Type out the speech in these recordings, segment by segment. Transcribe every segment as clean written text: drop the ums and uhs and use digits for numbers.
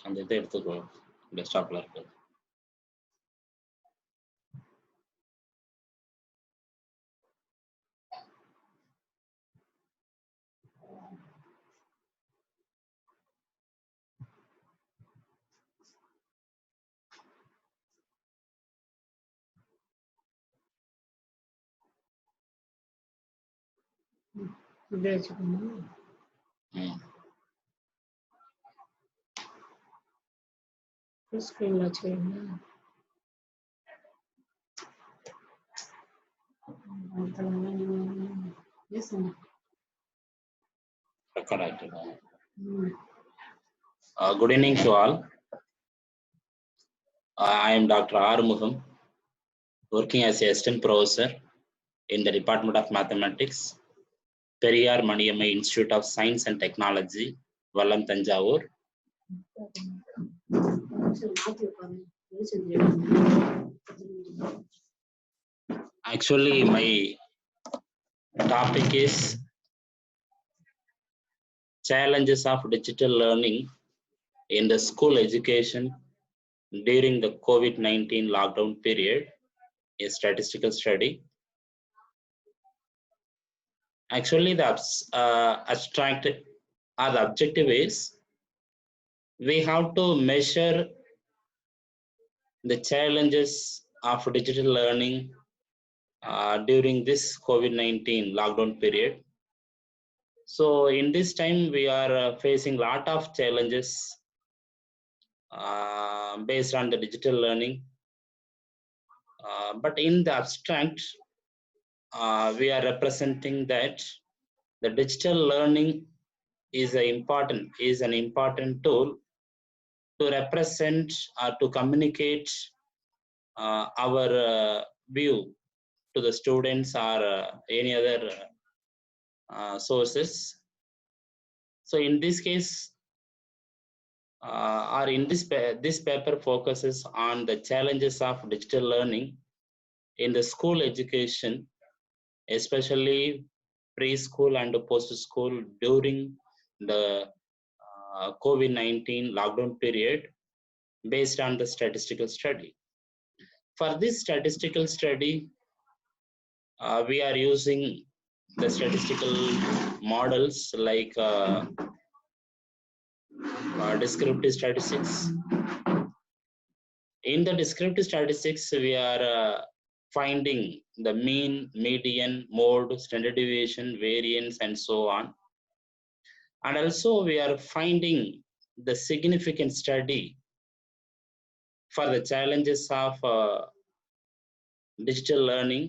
அந்த இதை எடுத்துக்கோ, டெஸ்க்டாப்ல இருக்கு. இப்படி வச்சுக்கோமா? ஃபுல் ஸ்க்ரீன்ல வச்சுக்கிறீங்களா? Record ஆயிட்டுதா? Good evening to all. I am Dr. Arumugham, working as a assistant professor in the Department of Mathematics, Periyar Maniamma Institute of Science and Technology, Vallam, Tanjavur. Actually, my topic is challenges of digital learning in the school education during the COVID-19 lockdown period, a statistical study. Actually, the abstract or the objective is we have to measure the challenges of digital learning during this COVID-19 lockdown period. So in this time, we are facing a lot of challenges based on the digital learning. But in the abstract, we are representing that the digital learning is an important tool to represent or to communicate our view to the students or any other sources. So in this case, or in this paper focuses on the challenges of digital learning in the school education, especially preschool and post-school during the COVID-19 lockdown period, based on the statistical study. For this statistical study, we are using the statistical models like descriptive statistics. In the descriptive statistics, we are finding the mean, median, mode, standard deviation, variance, and so on. And also we are finding the significant study for the challenges of digital learning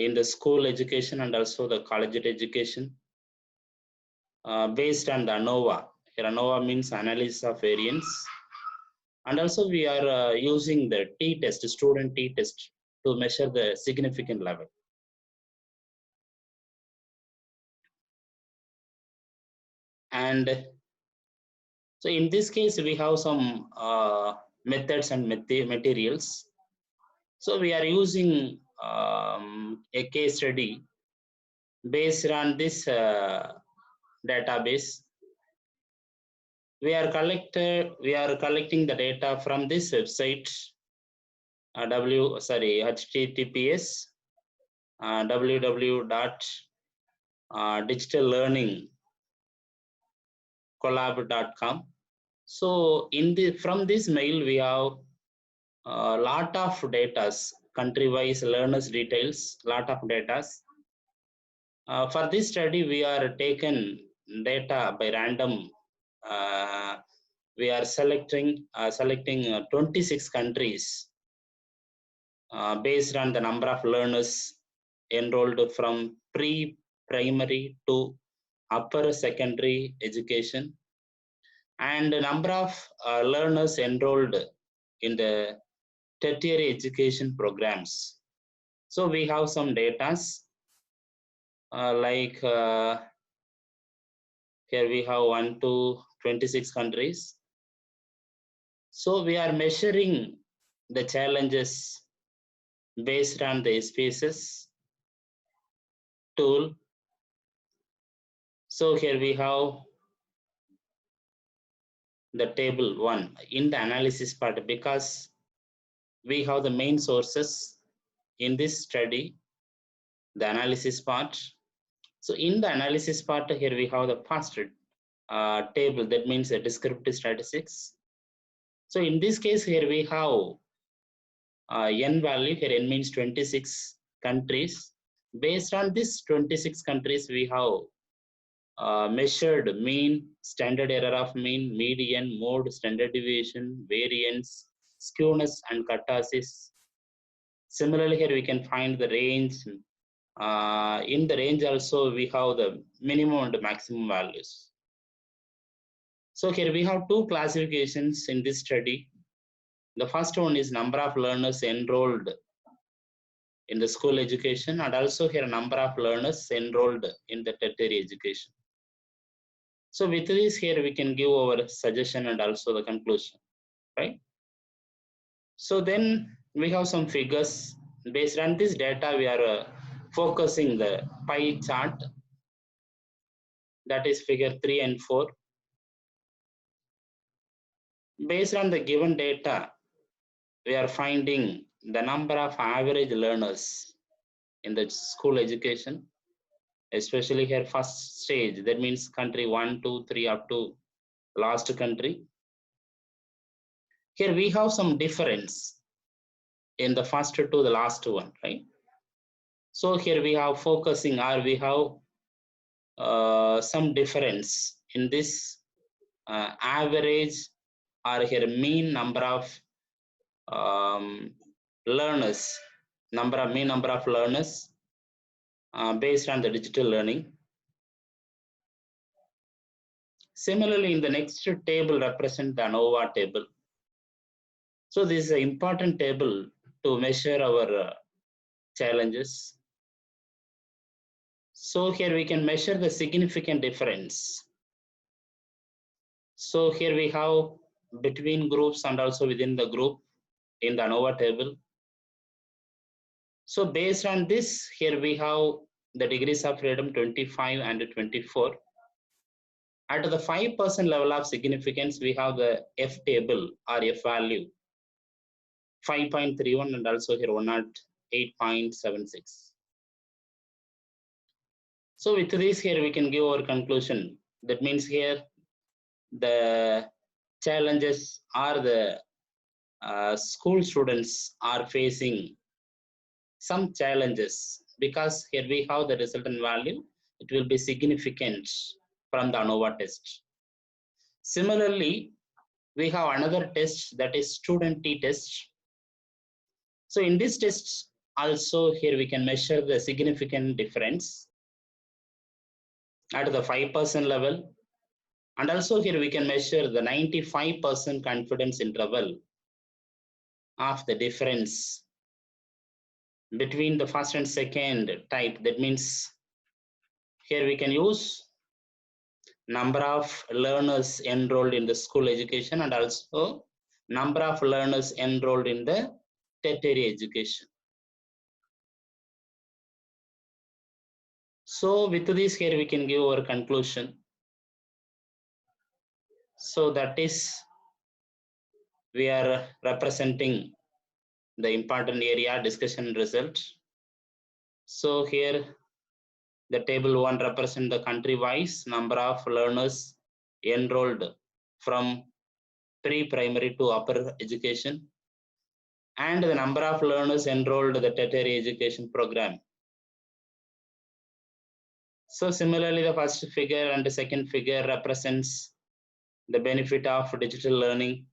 in the school education and also the collegiate education based on the ANOVA. Here ANOVA means analysis of variance. And also we are using the t-test, student t-test, to measure the significant level. And so in this case, we have some methods and materials. So we are using a case study based on this database. We are collecting the data from this website, https www.digitallearningcollab.com. So from this mail, we have a lot of data, country-wise learners details, lot of data. For this study, we are taken data by random. We are selecting 26 countries based on the number of learners enrolled from pre-primary to upper secondary education, and the number of learners enrolled in the tertiary education programs. So we have some data like here we have 1 to 26 countries. So we are measuring the challenges based on the species tool. So here we have the table 1 in the analysis part, because we have the main sources in this study, the analysis part. So in the analysis part, here we have the first table, that means the descriptive statistics. So in this case, here we have n value, here n means 26 countries. Based on this 26 countries, we have measured mean, standard error of mean, median, mode, standard deviation, variance, skewness, and kurtosis. Similarly, here we can find the range. In the range also, we have the minimum and maximum values. So here we have two classifications in this study. The first one is number of learners enrolled in the school education, and also here number of learners enrolled in the tertiary education. So with this, here we can give our suggestion and also the conclusion, right? So then we have some figures. Based on this data, we are focusing the pie chart, that is figure 3 and 4. Based on the given data, we are finding the number of average learners in the school education, especially here first stage, that means country 1, 2, 3 up to last country. Here we have some difference in the first to the last one, right? So here we have focusing, or we have some difference in this average or here mean number of learners, mean number of learners based on the digital learning. Similarly, in the next table represent the ANOVA table. So this is an important table to measure our challenges. So here we can measure the significant difference. So here we have between groups and also within the group in the ANOVA table. So based on this, here we have the degrees of freedom 25 and 24. At the 5% level of significance, we have the F table or F value 5.31 and also here 108.76. So with this, here we can give our conclusion. That means here the challenges are the school students are facing some challenges, because here we have the resultant value, it will be significant from the ANOVA test. Similarly, we have another test, that is student t-test. So in this test also, here we can measure the significant difference at the 5% level, and also here we can measure the 95% confidence interval of the difference between the first and second type. That means here we can use number of learners enrolled in the school education and also number of learners enrolled in the tertiary education. So with this, here we can give our conclusion. So that is, we are representing the important area discussion result. So here the table 1 represent the country wise number of learners enrolled from pre-primary to upper education, and the number of learners enrolled the tertiary education program. So similarly, the first figure and the second figure represents the benefit of digital learning.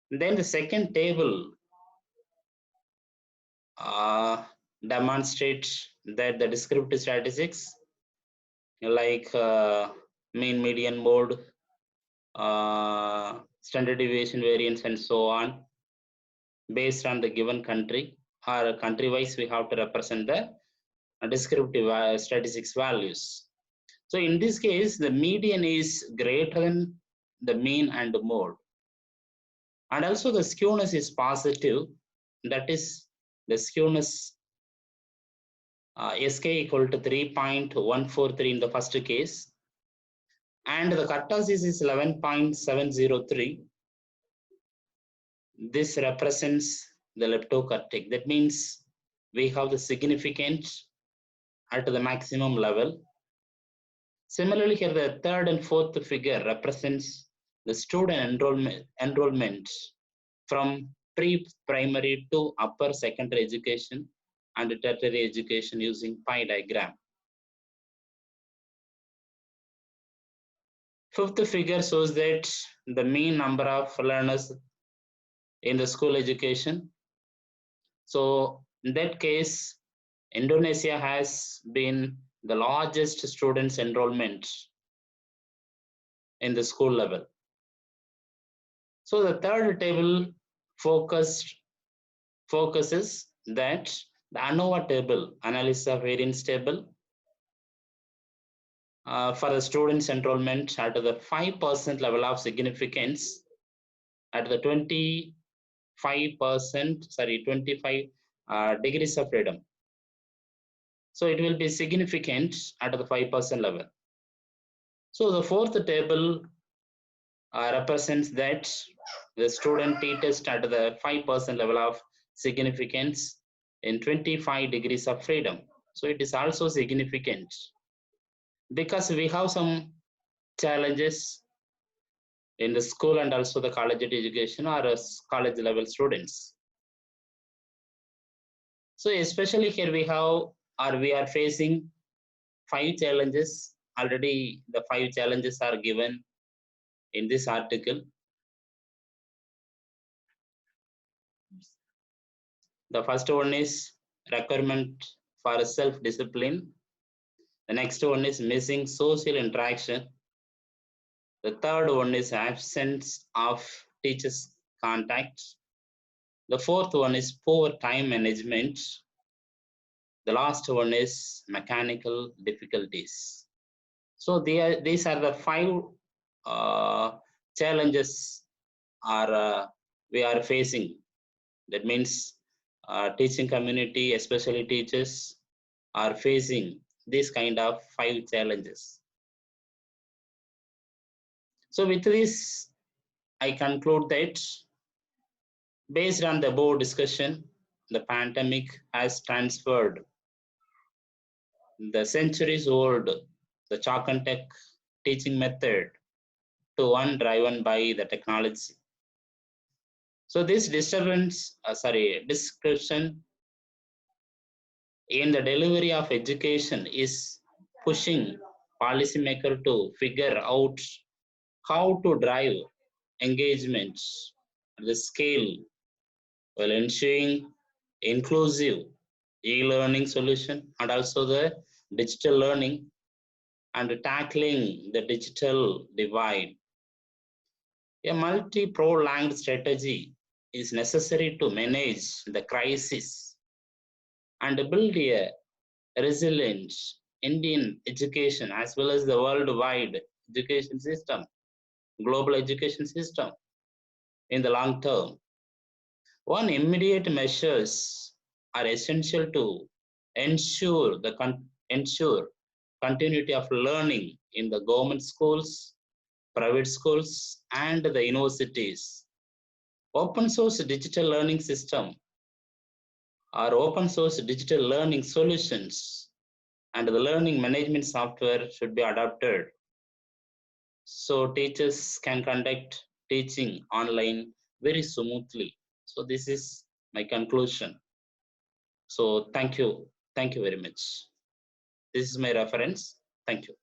Then the second table demonstrates that the descriptive statistics like mean, median, mode, standard deviation, variance, and so on, based on the given country or country wise, we have to represent the descriptive statistics values. So in this case, the median is greater than the mean and the mode, and also the skewness is positive, that is the skewness SK equal to 3.143 in the first case, and the kurtosis is 11.703. This represents the leptokurtic. That means we have the significance at the maximum level. Similarly, here the third and fourth figure represents the student enrollment from pre-primary to upper secondary education and tertiary education using pie diagram. Fifth figure shows that the mean number of learners in the school education. So in that case, Indonesia has been the largest students enrollment in the school level. So the third table focuses that the ANOVA table, analysis of variance table, for the students enrollment at the 5% level of significance at the 25 degrees of freedom. So it will be significant at the 5% level. So the fourth table represents that the student t-test at the 5% level of significance in 25 degrees of freedom. So it is also significant because we have some challenges in the school and also the college education or college level students. So especially here we are facing 5 challenges. Already the 5 challenges are given in this article. The first one is requirement for self-discipline. The next one is missing social interaction. The third one is absence of teachers' contact. The fourth one is poor time management. The last one is mechanical difficulties. So these are the 5 challenges we are facing. That means teaching community, especially teachers, are facing this kind of 5 challenges. So with this, I conclude that based on the above discussion, the pandemic has transferred the centuries-old, the chalk and tech teaching method to one driven by the technology. So this description in the delivery of education is pushing policymakers to figure out how to drive engagement at the scale while ensuring inclusive e-learning solution and also the digital learning and tackling the digital divide. A multi-pronged strategy is necessary to manage the crisis and build a resilient Indian education as well as the worldwide education system, global education system in the long term. One immediate measures are essential to ensure continuity of learning in the government schools, private schools, and the universities. Open source digital learning system or open source digital learning solutions and the learning management software should be adopted so teachers can conduct teaching online very smoothly. So this is my conclusion. So thank you very much. This is my reference. Thank you.